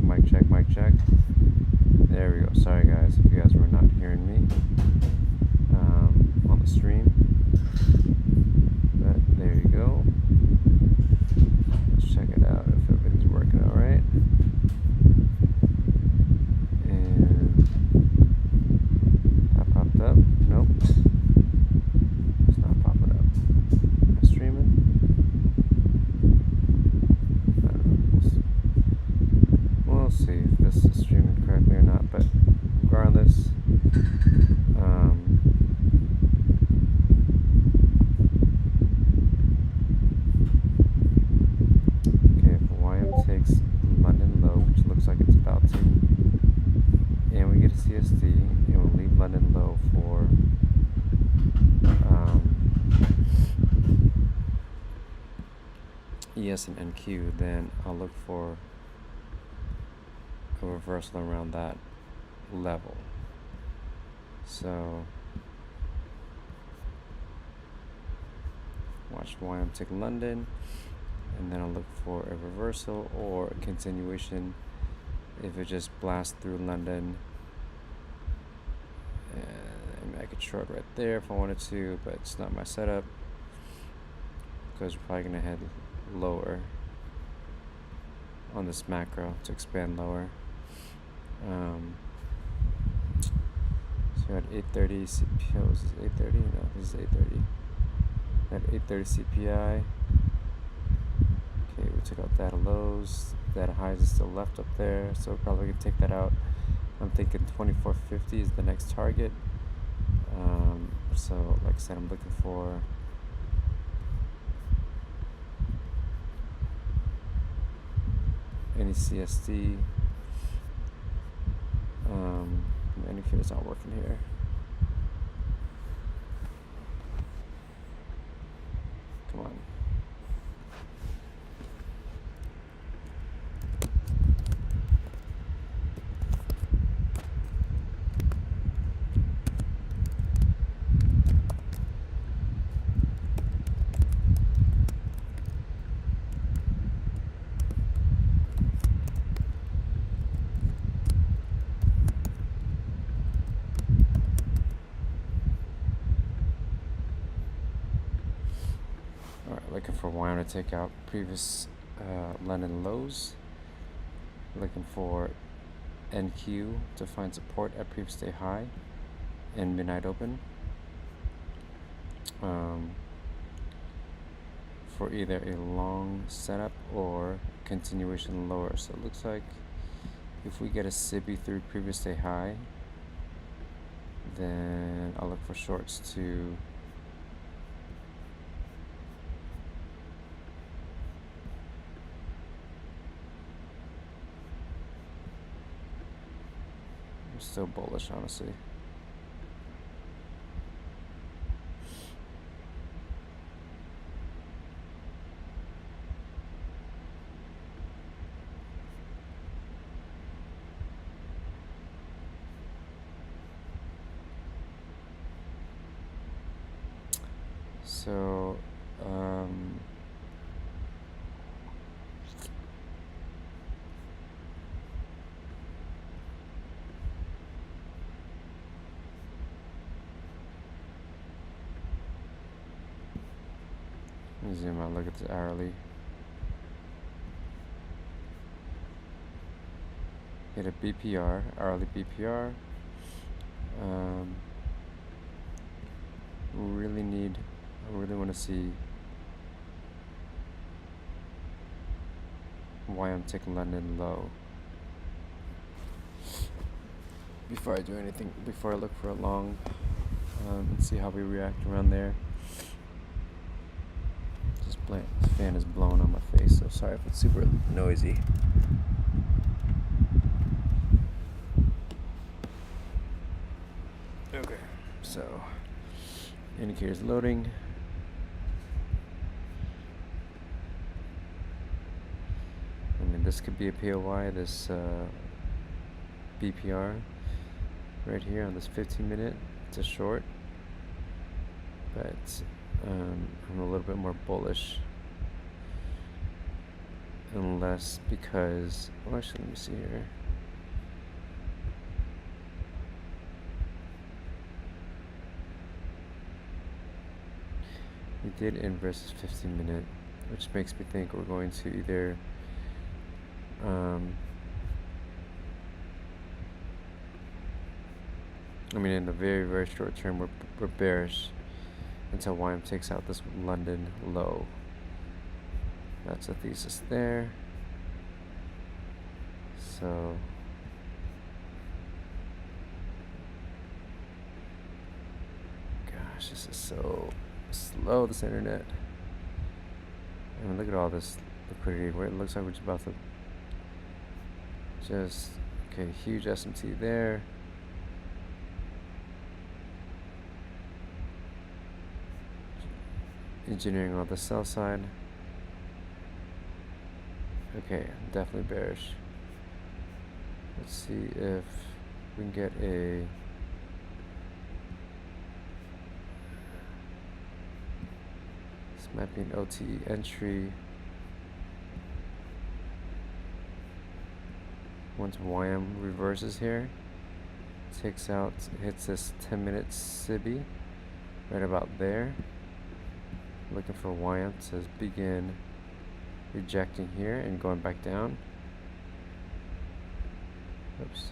mic check, mic check. There we go. Sorry guys, if you guys were not hearing me on the stream. But there you go. Let's check it out if everything's working all right. And that popped up. Nope. It's not popping up. Am I streaming? I don't know. We'll see if this is streaming correctly or not, but regardless, okay, if YM takes London low, which looks like it's about to, and we get a CSD, and we'll leave London low for ES and NQ, then I'll look for a reversal around that level. So watch YM take London, and then I'll look for a reversal or a continuation if it just blasts through London. And I could short right there if I wanted to, but it's not my setup because we're probably gonna head lower on this macro to expand lower. So at 830 CPI, was this 830? No, this is 830. At 830 CPI. Okay, we took out data lows. Data highs is still left up there, so we're probably gonna take that out. I'm thinking 2450 is the next target. So like I said, I'm looking for any CSD. My indicator's not working here. Come on. Looking for YM to take out previous London lows. Looking for NQ to find support at previous day high and midnight open. For either a long setup or continuation lower. So it looks like if we get a SIBI through previous day high, then I'll look for shorts to I'm still bullish, honestly. So, let me zoom out, look at the hourly. Hit a BPR, hourly BPR. I really want to see YM take London low before I do anything, before I look for a long, and see how we react around there. The fan is blowing on my face, so sorry if it's super noisy. Okay, so indicator's loading. I mean, this could be a POY, this BPR right here on this 15-minute. It's a short, but I'm a little bit more bullish unless because, well, actually, let me see here. We did inverse 15-minute, which makes me think we're going to either I mean, in the very, very short term, we're bearish until YM takes out this London low. That's a thesis there. So gosh, this is so slow, this internet. I mean, look at all this liquidity. Where it looks like we're just about to okay, huge SMT there. Engineering on the sell side. Okay, definitely bearish. Let's see if we can get a this might be an OTE entry. Once YM reverses here, takes out, hits this 10-minute SIBI right about there. Looking for YM to begin rejecting here and going back down. Oops.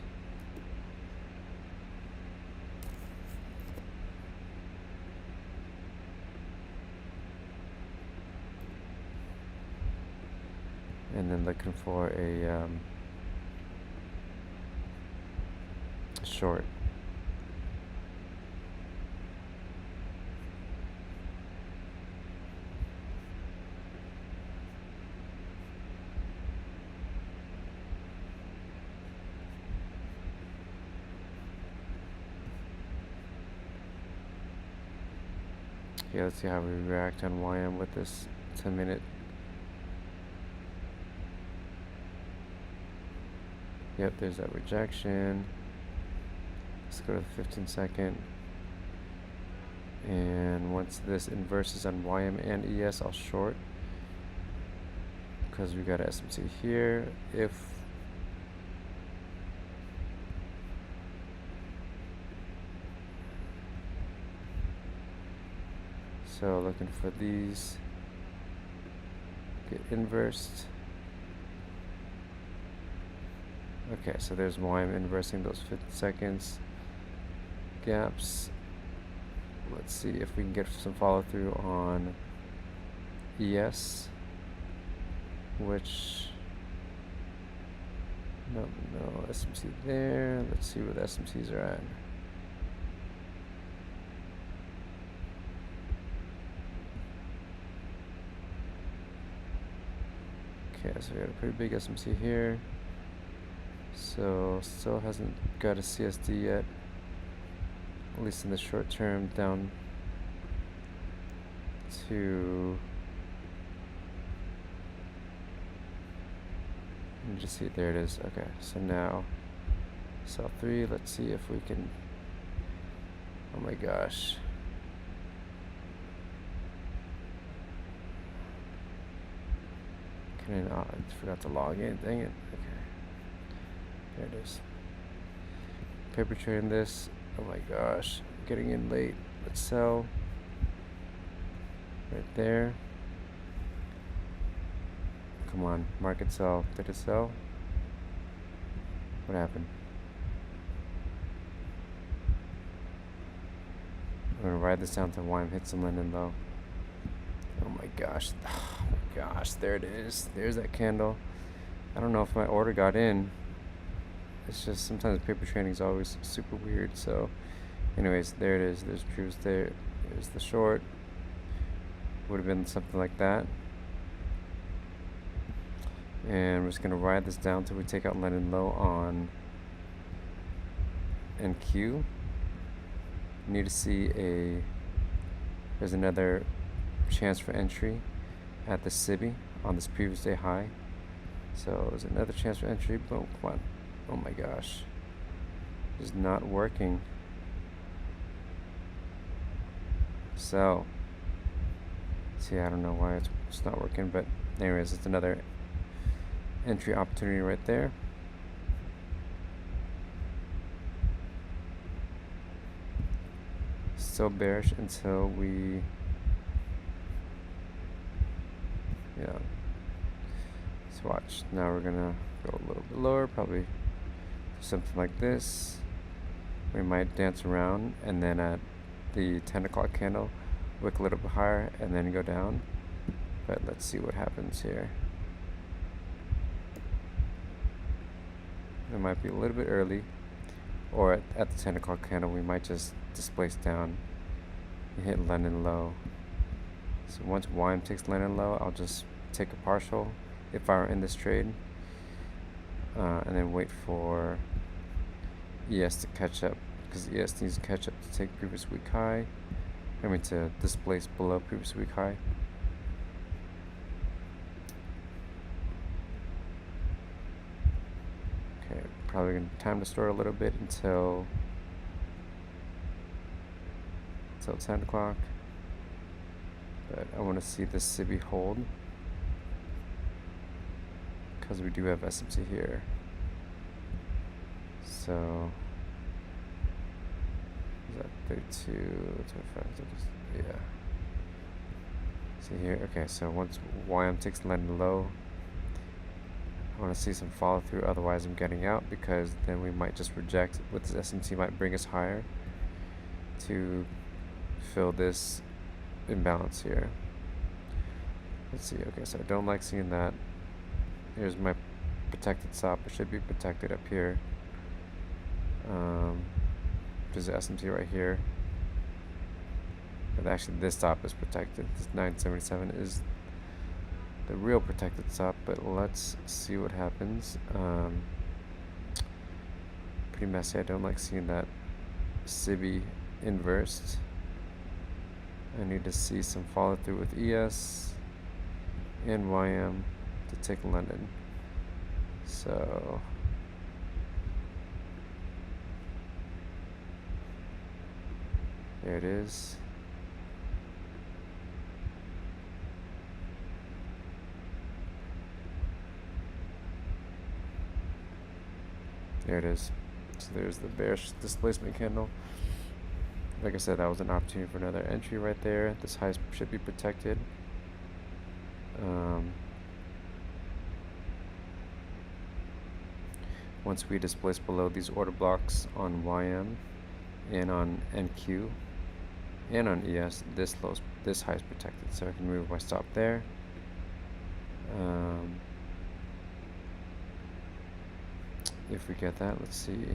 And then looking for a short. Okay, let's see how we react on YM with this 10-minute. Yep, there's that rejection. Let's go to the 15-second. And once this inverses on YM and ES, I'll short. Because we got SMT here. So looking for these, get inversed. Okay, so there's YM inversing those 50 seconds gaps. Let's see if we can get some follow through on ES, which no SMT there. Let's see where the SMTs are at. Okay, so we got a pretty big SMT here. So still hasn't got a CSD yet, at least in the short term, down to, let me just see, there it is. Okay, so now sell 3, let's see if we can, oh my gosh. I forgot to log in, dang it. Okay. There it is. Paper trading this. Oh my gosh. Getting in late. Let's sell. Right there. Come on. Market sell. Did it sell? What happened? I'm gonna ride this down to YM, hit some London low. Oh my gosh. Oh my gosh. There it is. There's that candle. I don't know if my order got in. It's just sometimes paper trading is always super weird. So anyways, there it is. There's previous there. There's the short. Would have been something like that. And we're just going to ride this down till we take out London low on NQ. Need to see there's another chance for entry at the SIBI on this previous day high. So there's another chance for entry. Boom, come on. Oh my gosh. It's not working. So, see, I don't know why it's not working, but anyways, it's another entry opportunity right there. Still bearish until we, yeah. So watch. Now we're gonna go a little bit lower, probably something like this. We might dance around, and then at the 10 o'clock candle, wick a little bit higher, and then go down. But let's see what happens here. It might be a little bit early, or at the 10 o'clock candle, we might just displace down and hit London low. So once YM takes London low, I'll just take a partial if I were in this trade, and then wait for ES to catch up, because ES needs to catch up to take previous week high. I mean, to displace below previous week high. Okay, probably gonna time to store a little bit until 10 o'clock. But I want to see this SIBI hold, because we do have SMT here. So is that 32, 25, yeah. See here, okay, so once YM takes London low, I want to see some follow through, otherwise I'm getting out, because then we might just reject what this SMT might bring us higher to fill this imbalance here. Let's see, okay, so I don't like seeing that. Here's my protected stop. It should be protected up here. There's the SMT right here. But actually this stop is protected. This 977 is the real protected stop, but let's see what happens. Pretty messy. I don't like seeing that SIBI inversed. I need to see some follow through with ES and YM to take London. So there it is. There it is. So there's the bearish displacement candle. Like I said, that was an opportunity for another entry right there. This high should be protected. Once we displace below these order blocks on YM and on NQ and on ES, this high is protected, so I can move my stop there. If we get that, let's see.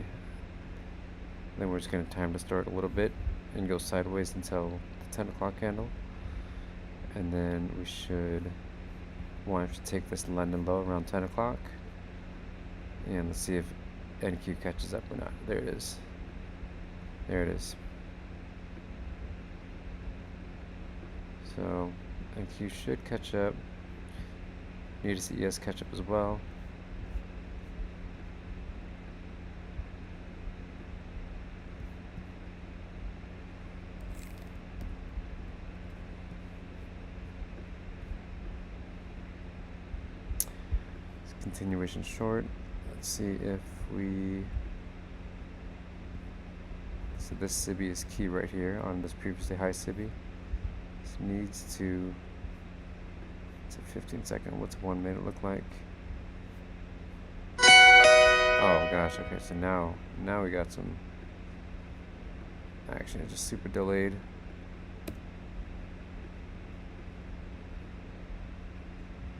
Then we're just going to time to start a little bit and go sideways until the 10 o'clock candle, and then we should want to take this London low around 10 o'clock, and let's see if NQ catches up or not. There it is. There it is. So NQ should catch up. Need to see ES catch up as well. Continuation short. Let's see if we. So this SIBI is key right here on this previously high SIBI. This needs to. It's a 15-second. What's 1 minute look like? Oh gosh. Okay. So now we got some action. It's just super delayed.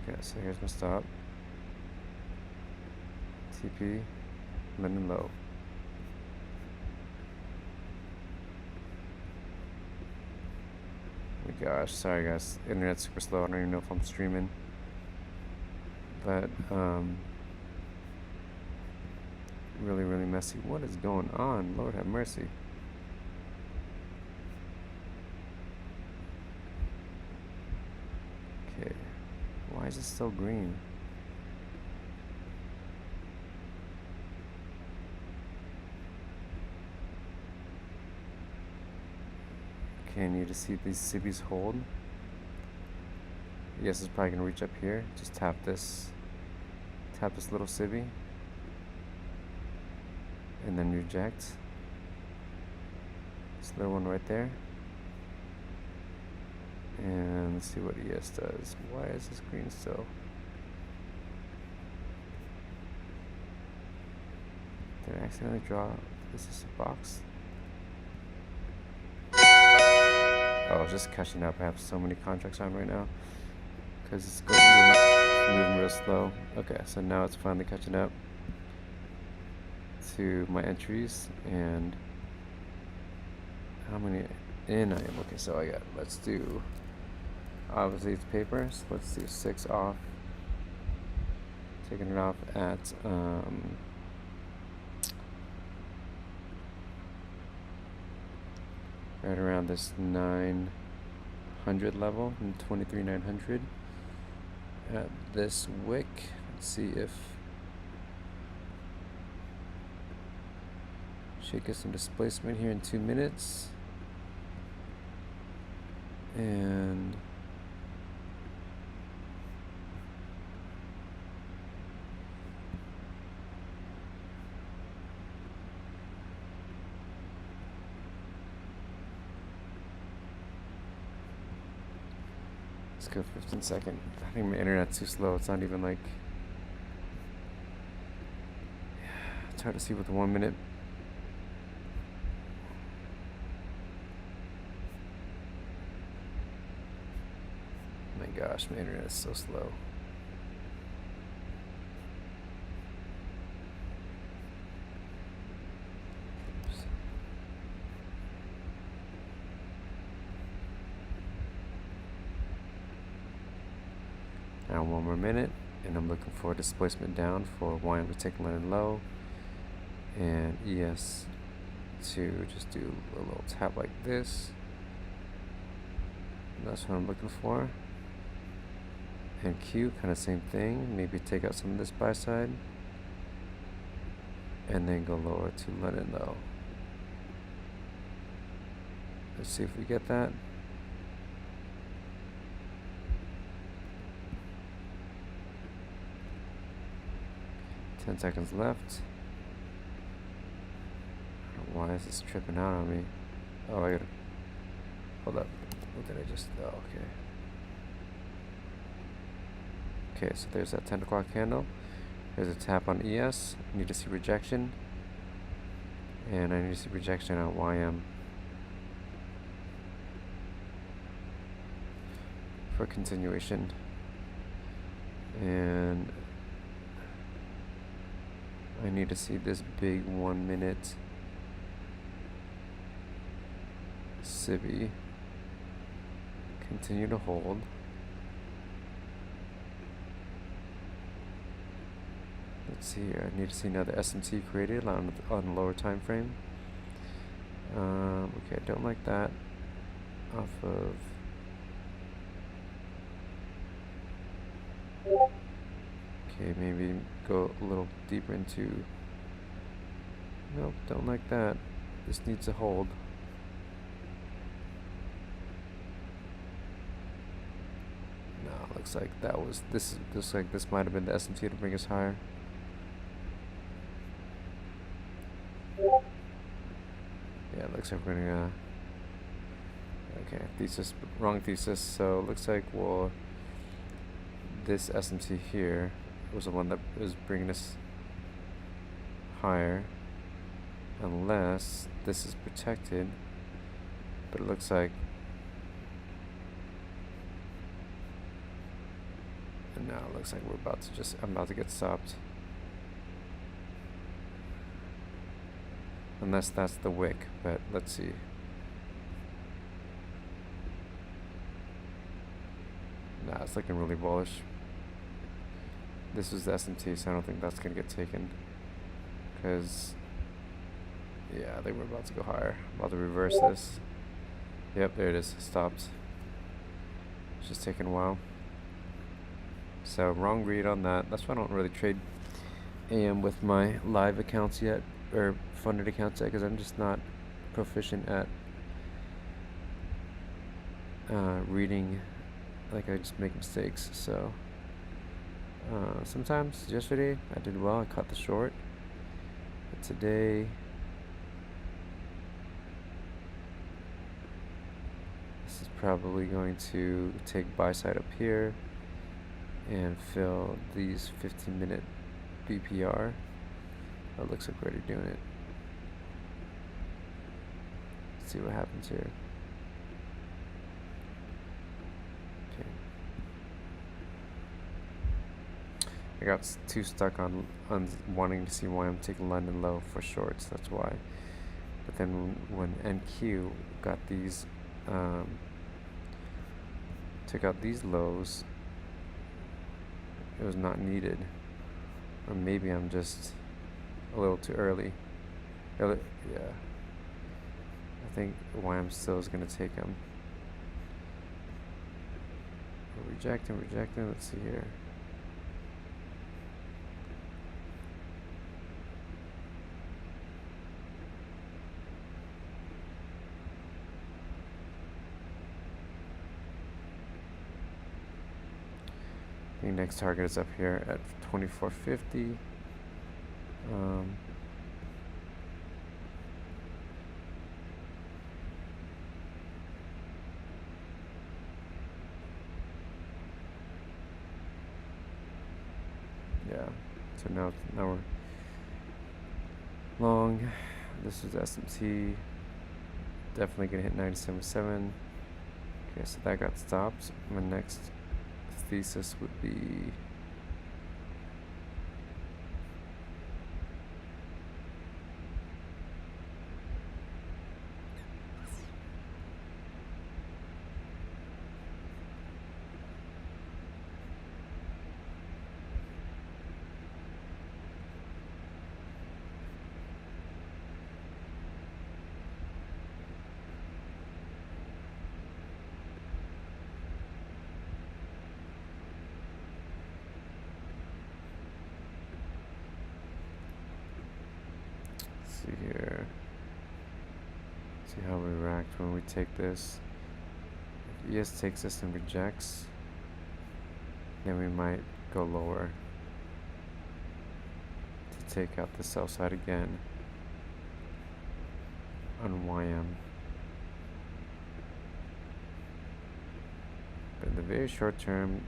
Okay. So here's my stop. TP, London low. Oh my gosh, sorry guys, internet's super slow. I don't even know if I'm streaming. But really, really messy. What is going on? Lord have mercy. Okay, why is it still green? Okay, I need to see if these SIBIs hold. Yes, it's probably gonna reach up here. Just tap this tap this little SIBI, and then reject this little one right there. And let's see what ES does. Why is this green still? Did I accidentally draw? Is this a box? Oh, just catching up. I have so many contracts on right now because it's moving real slow. Okay, so now it's finally catching up to my entries and how many in I am. Okay, so I got, let's do, obviously it's paper, so let's do 6 off. Taking it off at right around this 900 level, and 23,900 at this wick. Let's see if should get some displacement here in 2 minutes. And let's go 15 second. I think my internet's too slow. It's not even like, it's hard to see with the 1 minute. My gosh, my internet is so slow. Now 1 more minute, and I'm looking for displacement down for YM to take line low, and ES to just do a little tap like this. That's what I'm looking for. And Q, kind of same thing. Maybe take out some of this buy side, and then go lower to London low. Let's see if we get that. 10 seconds left. Why is this tripping out on me? Oh, I gotta, hold up. What did I just, oh, okay. Okay, so there's that 10 o'clock candle. There's a tap on ES. I need to see rejection. And I need to see rejection on YM for continuation. And I need to see this big 1 minute SIBI continue to hold. Let's see here. I need to see another SMT created on the lower time frame. Okay, I don't like that. Off of. Okay, maybe go a little deeper into. Nope, don't like that. This needs to hold. No, looks like that was this. Looks like this might have been the SMT to bring us higher. Yeah, it looks like we're gonna. Okay, thesis, wrong thesis. So it looks like this SMT here was the one that was bringing us higher, unless this is protected. But it looks like, and now it looks like we're about to I'm about to get stopped. Unless that's the wick, but let's see. Nah, it's looking really bullish. This is the SMT, so I don't think that's gonna get taken. Cause, yeah, they were about to go higher. About to reverse this. Yep, there it is, stopped. It's just taking a while. So, wrong read on that. That's why I don't really trade AM with my live accounts yet, or funded accounts yet, because I'm just not proficient at reading. Like, I just make mistakes, so Sometimes yesterday I did well, I caught the short, but today this is probably going to take buy side up here and fill these 15-minute BPR. That looks like we're already doing it. Let's see what happens here. Okay. I got too stuck on wanting to see why I'm taking London low for shorts. That's why. But then when NQ got these, took out these lows, it was not needed. Or maybe I'm just a little too early. Yeah. I think YM still is going to take him. Rejecting. Let's see here. I think next target is up here at 2450. Yeah, so now we're long. This is SMT. Definitely gonna hit 97.7. Okay, so that got stopped. My next thesis would be see here. See how we react when we take this. If ES takes this and rejects, then we might go lower to take out the sell side again on YM. But in the very short term,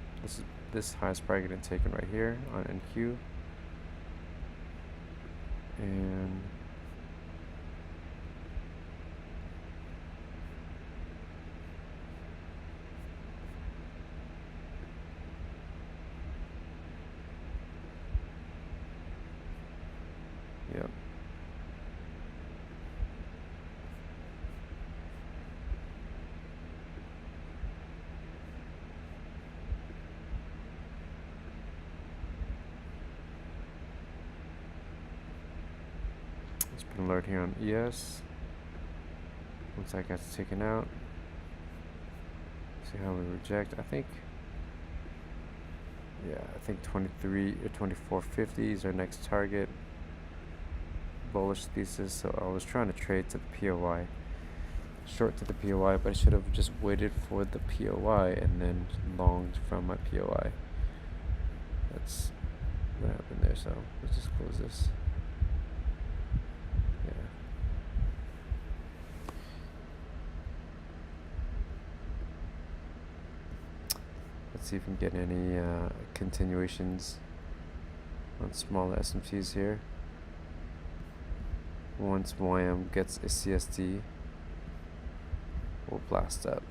this high is probably getting taken right here on NQ. And yep. Let's put an alert here on ES. Once that gets taken out, see how we reject. I think 23 or 2450 is our next target. Bullish thesis. So I was trying to trade to the POI, short to the POI, but I should have just waited for the POI and then longed from my POI. That's what happened there. So let's just close this. Yeah. Let's see if we can get any continuations on smaller SMTs here. Once YM gets a CSD, we'll blast up.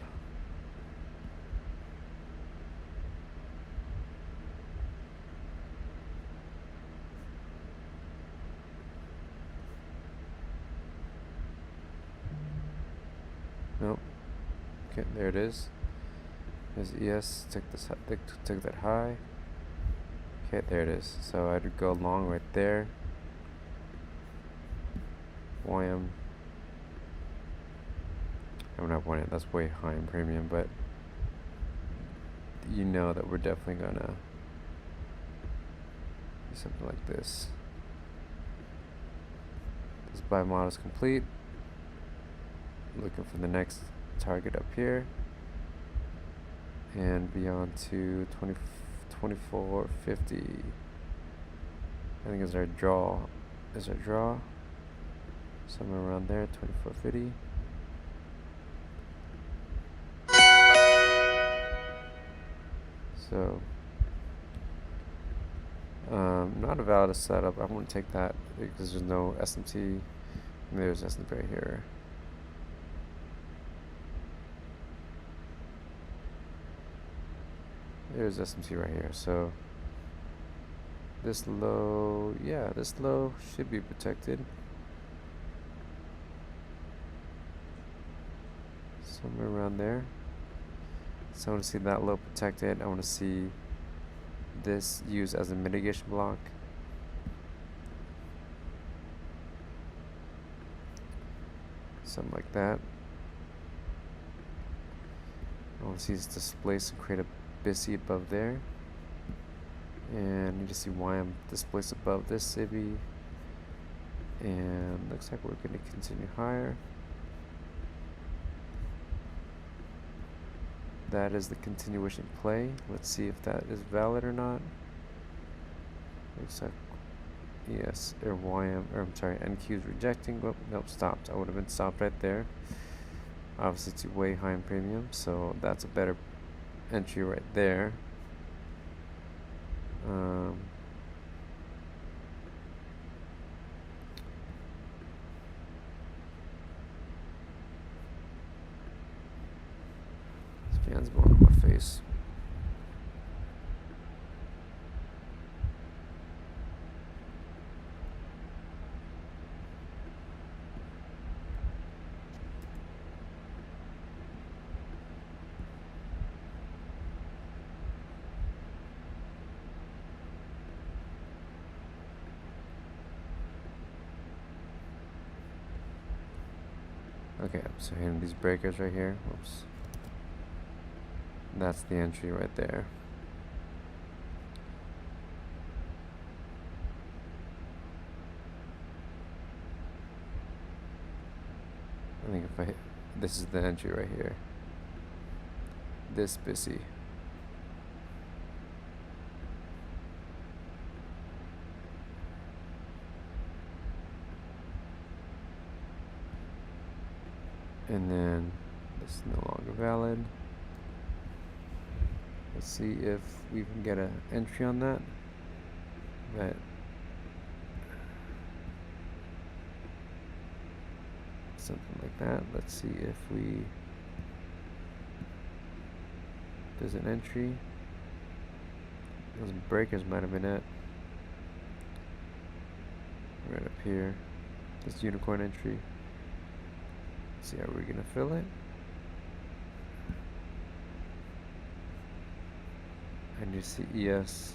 Nope. Okay, there it is. There's ES, took that high. Okay, there it is. So I'd go long right there. YM. I'm not winning. That's way high in premium, but you know that we're definitely gonna do something like this. This buy model is complete. Looking for the next target up here and beyond to 2450. I think is our draw. Is our draw somewhere around there? 2450. So not a valid setup. I wouldn't take that because there's no SMT. There's SMT right here. There's SMT right here. So this low, yeah, this low should be protected. Somewhere around there. So I want to see that low protected. I want to see this used as a mitigation block. Something like that. I want to see this displace and create a BISI above there. And you just see why I'm displaced above this CIBI. And looks like we're going to continue higher. That is the continuation play. Let's see if that is valid or not. Looks like yes, or YM, or I'm sorry, NQ is rejecting. Oh, nope, stopped. I would have been stopped right there. Obviously, it's way high in premium, so that's a better entry right there. This fan's blowing in my face. Okay, so hitting these breakers right here. Whoops. That's the entry right there. I think if I hit, this is the entry right here. This BISI. And then this is no longer valid. Let's see if we can get an entry on that. But something like that. Let's see if we there's an entry. Those breakers might have been it. Right up here. This unicorn entry. Let's see how we're gonna fill it. And you see ES.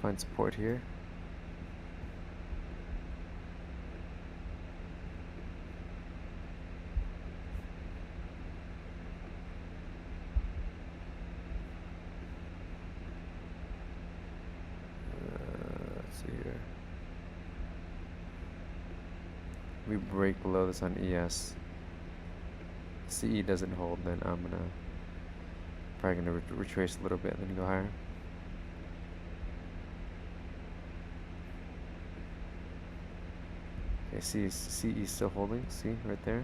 Find support here. Let's see here. We break below this on ES. CE doesn't hold, then I'm gonna probably gonna retrace a little bit, then go higher. Okay, CE still holding. See right there.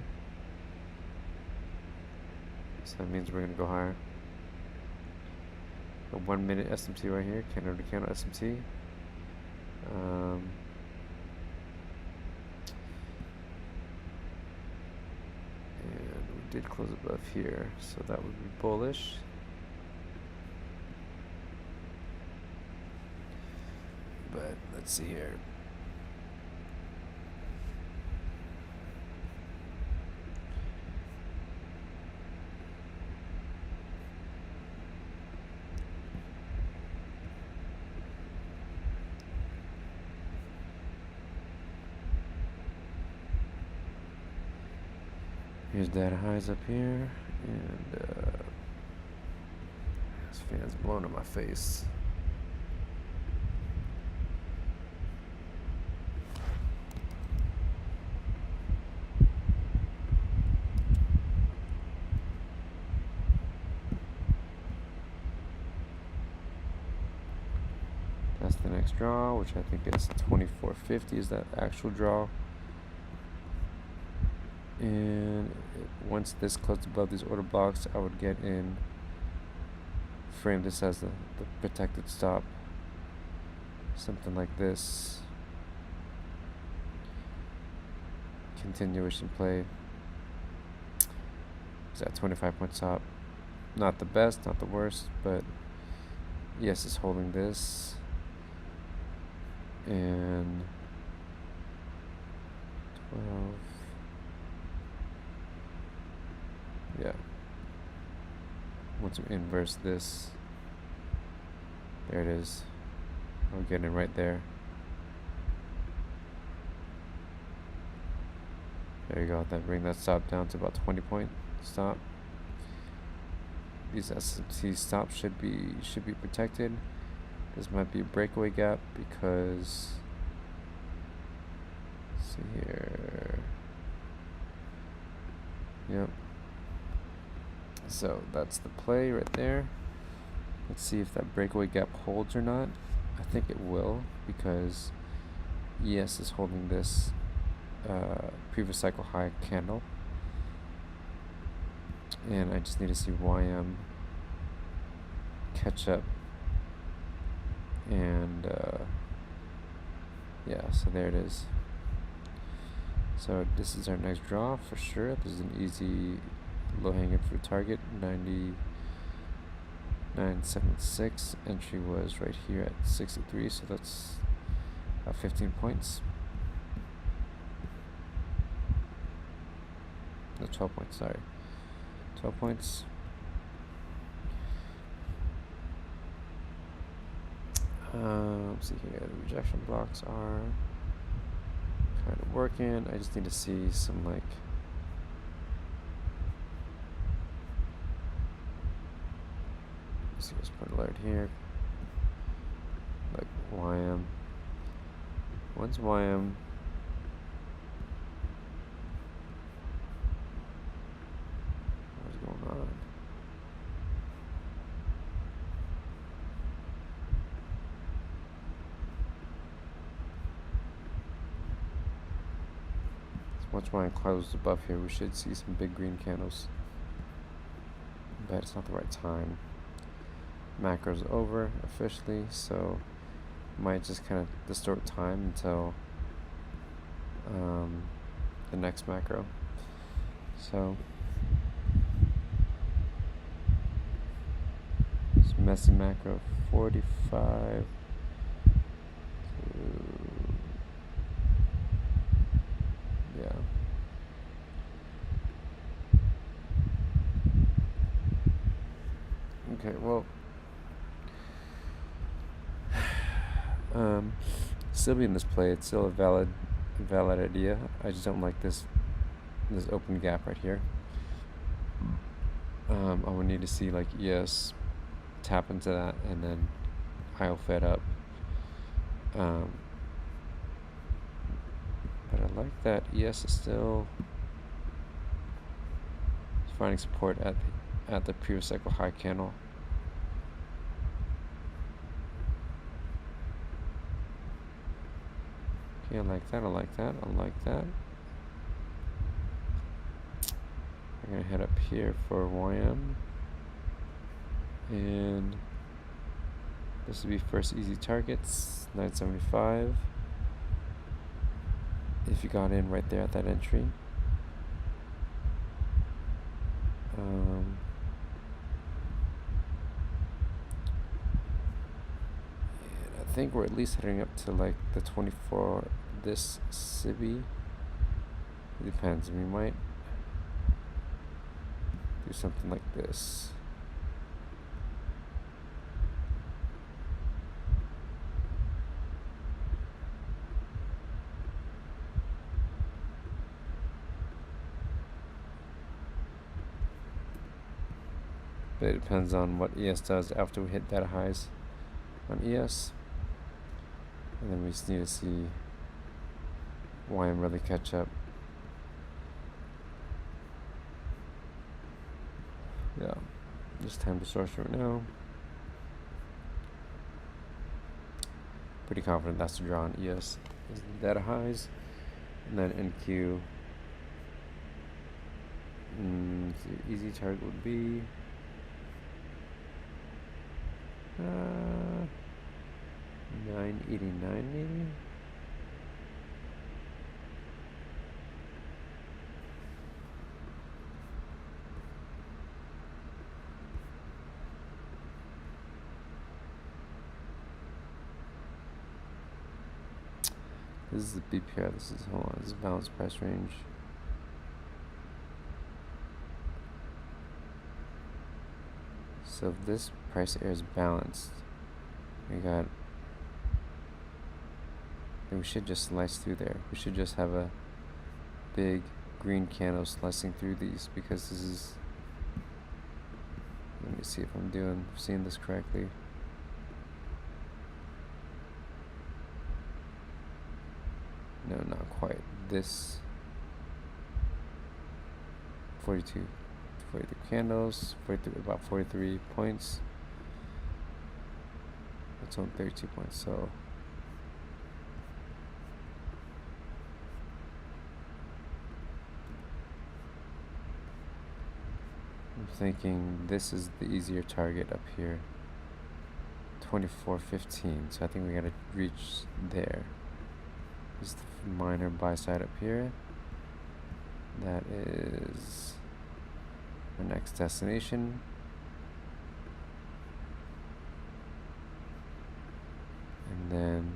So that means we're gonna go higher. A 1 minute SMT right here, candle to candle SMT. And we did close above here, so that would be bullish. But let's see here. Here's data highs up here, and this fan's blowing in my face. next draw, which I think is 2450 is that actual draw. And once this closed above these order blocks, I would get in, frame this as the protected stop, something like this. Continuation play. Is that 25-point stop? Not the best, not the worst, but yes, it's holding this. And 12. Yeah. Once we inverse this, there it is. I'm getting it right there. There you go. That bring that stop down to about 20-point stop. These SMT stops should be protected. This might be a breakaway gap because, let's see here. Yep. So that's the play right there. Let's see if that breakaway gap holds or not. I think it will because ES is holding this previous cycle high candle. And I just need to see YM catch up. And yeah, so there it is. So this is our next draw for sure. This is an easy low-hanging fruit target. 99.76. Entry was right here at 63, so that's 15 points. No, 12 points, sorry. 12 points. Let's see here, the rejection blocks are kind of working. I just need to see some like let's put an alert here. Like YM. Once YM what's going on? Once YM closes above here, we should see some big green candles. But it's not the right time. Macro's over officially, so might just kind of distort time until the next macro. So it's messy macro 45 to, yeah. Okay, well, still be in this play. It's still a valid idea. I just don't like this open gap right here. I would need to see like ES tap into that and then IO fed up. But I like that ES is still finding support at the previous cycle high candle. Okay, I like that, I like that, I like that. I'm gonna head up here for YM. And this will be first easy targets, 975. If you got in right there at that entry. I think we're at least heading up to like the 24, this SIBI. It depends, we might do something like this. But it depends on what ES does after we hit data highs on ES. And then we just need to see YM really catch up. Yeah, just time to source right now. Pretty confident that's the draw on ES. Is the data highs, and then NQ. The easy target would be 989 maybe. This is the BPR. This is, hold on, this is balanced price range. So if this price area is balanced, then we should just slice through there. We should just have a big green candle slicing through these, because this is, let me see if I'm seeing this correctly. No, not quite. This 42 candles, 43, about 43 points. It's on 32 points, so I'm thinking this is the easier target up here. 24.15, so I think we gotta reach there. This is the minor buy side up here. That is our next destination. And then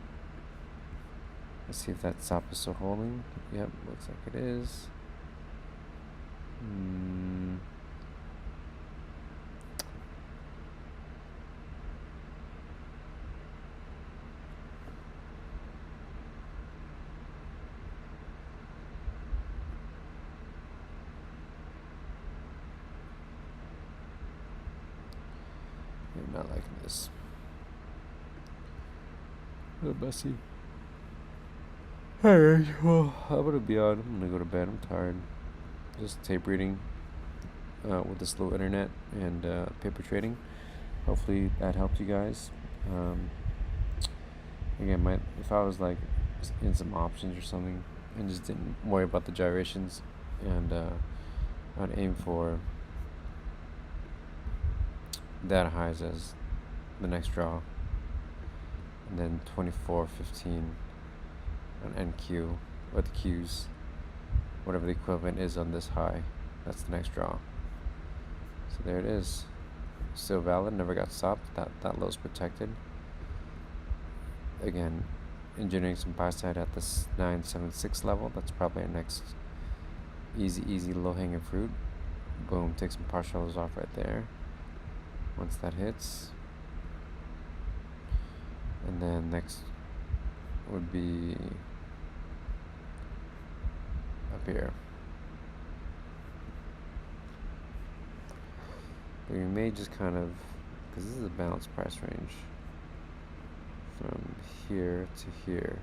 let's see if that stop is still holding. Yep, looks like it is. I'm not liking this. A little messy. Alright, well, I'm gonna be on. I'm gonna go to bed. I'm tired. Just tape reading with the slow internet and paper trading. Hopefully that helped you guys. Again, if I was like in some options or something and just didn't worry about the gyrations, and I'd aim for data highs as the next draw, and then 24.15 on NQ, or the Qs, whatever the equivalent is on this high. That's the next draw. So there it is. Still valid, never got stopped. That low's protected. Again, engineering some buy side at this 976 level. That's probably our next easy low hanging fruit. Boom, take some partials off right there once that hits. And then next would be up here. But we may just kind of, because this is a balanced price range from here to here.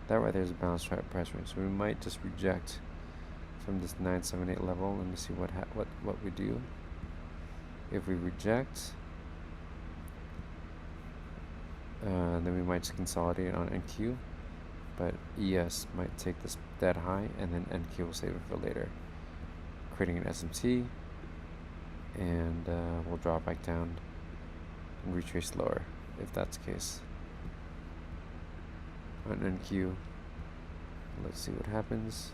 That right there is a balanced price range, so we might just reject from this 978 level. Let me see what we do. If we reject, then we might just consolidate on NQ, but ES might take this dead high, and then NQ will save it for later, creating an SMT, and we'll draw back down and retrace lower if that's the case. On NQ, let's see what happens.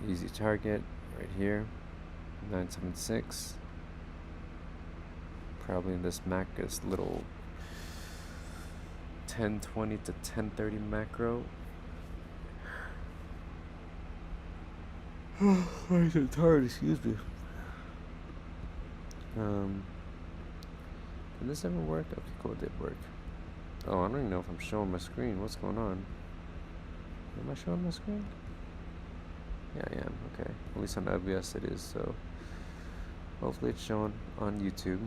Easy target right here, 976. Probably in this this little 1020 to 1030 macro. I'm so tired, excuse me. Did this ever work? Okay, cool, it did work. Oh, I don't even know if I'm showing my screen. What's going on? Am I showing my screen? Yeah, I am. Okay. At least on OBS it is, so hopefully it's showing on YouTube.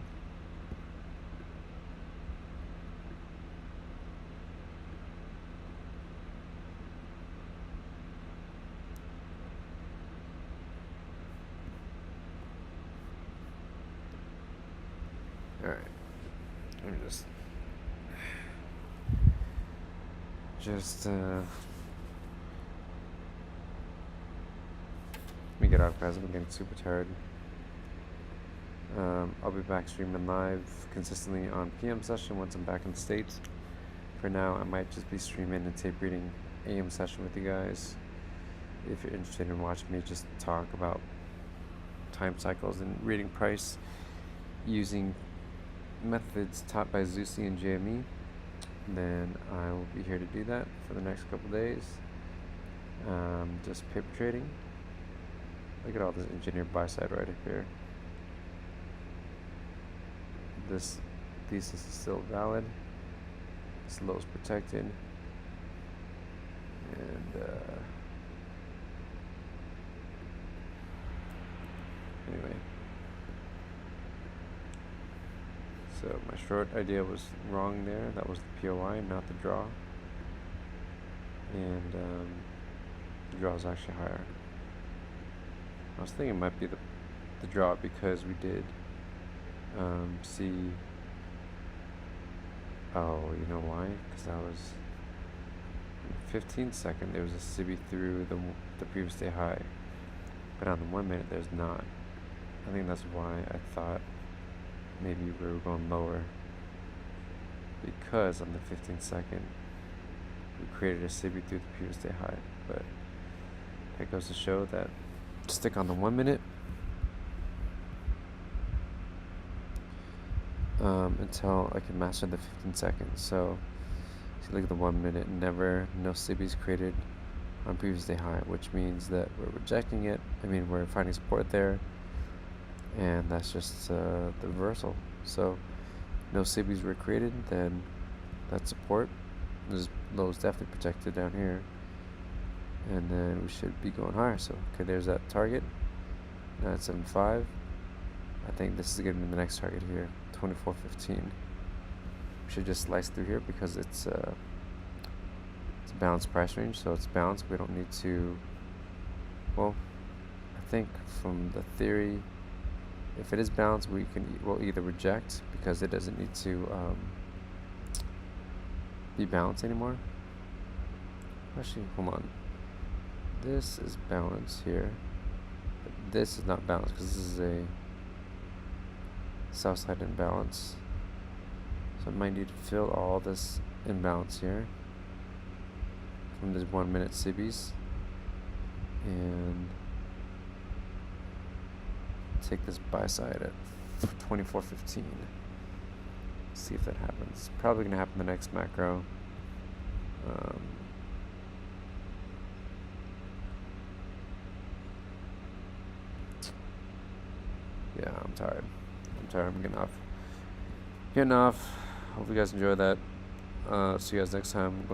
Alright. Let me let me get off, guys. I'm getting super tired. I'll be back streaming live consistently on PM session once I'm back in the States. For now, I might just be streaming and tape reading AM session with you guys. If you're interested in watching me just talk about time cycles and reading price using methods taught by Zusi and JME, then I will be here to do that for the next couple days. Just paper trading. Look at all this engineered buy side right up here. This thesis is still valid. This low is protected. And anyway. So my short idea was wrong there. That was the POI, not the draw. And the draw is actually higher. I was thinking it might be the draw because we did see. Oh, you know why? Because that was 15 second. There was a CB through the previous day high, but on the 1 minute there's not. I think that's why I thought maybe we were going lower, because on the 15 second we created a CB through the previous day high. But that goes to show that stick on the 1 minute until I can master the 15 seconds. So if you look at the 1 minute, no CBs created on previous day high, which means that we're rejecting it. I mean, we're finding support there, and that's just the reversal. So no CBs were created, then that's support. This low is definitely protected down here, and then we should be going higher. So okay, there's that target, 975. I think this is going to be the next target here, 24.15. We should just slice through here because it's a balanced price range, so it's balanced. We don't need to. Well, I think from the theory, if it is balanced, we'll either reject because it doesn't need to be balanced anymore. Actually, hold on. This is balanced here, but this is not balanced because this is a south side imbalance. So I might need to fill all this imbalance here from this 1 minute CBs and take this buy side at 24.15. See if that happens. Probably gonna happen the next macro. Yeah, I'm tired. I'm getting off. Hope you guys enjoy that. See you guys next time.